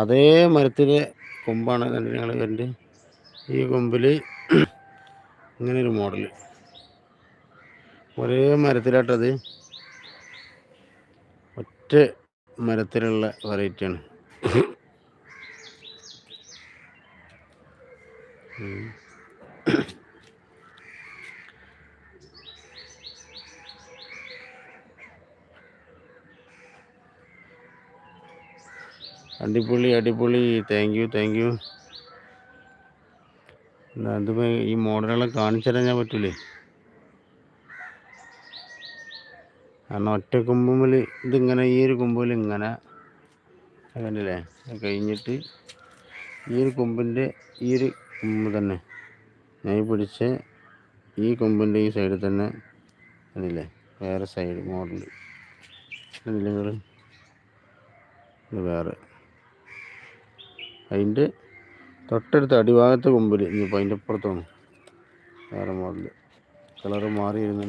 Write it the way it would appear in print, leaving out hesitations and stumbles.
അതേ മരത്തിലെ കൊമ്പാണ് നിങ്ങൾ കണ്ട്. ഈ കൊമ്പിൽ ഇങ്ങനെ ഒരു മോഡൽ, ഒരേ മരത്തിലാട്ടത്, ഒറ്റ മരത്തിലുള്ള വെറൈറ്റിയാണ്. അടിപൊളി അടിപൊളി. Thank you. അതിപ്പോൾ ഈ മോഡലുകളെ കാണിച്ചു തരാൻ ഞാൻ പറ്റൂലേ, കാരണം ഒറ്റ കൊമ്പുമ്മിൽ ഇതിങ്ങനെ, ഈ ഒരു കൊമ്പിൽ ഇങ്ങനെ കണ്ടില്ലേ, കഴിഞ്ഞിട്ട് ഈ ഒരു കൊമ്പിൻ്റെ ഈ ഒരു കൊമ്പ് തന്നെ ഞാൻ പിടിച്ച ഈ കൊമ്പിൻ്റെ ഈ സൈഡിൽ തന്നെ കണ്ടില്ലേ വേറെ സൈഡ് മോഡൽ കണ്ടില്ലേ നിങ്ങൾ, ഇത് വേറെ അതിൻ്റെ തൊട്ടടുത്ത അടിഭാഗത്തെ കൊമ്പിൽ ഇനിയിപ്പോൾ അതിൻ്റെ അപ്പുറത്താണ് വേറെ മോഡൽ, കളറ് മാറി വരുന്നുണ്ട്.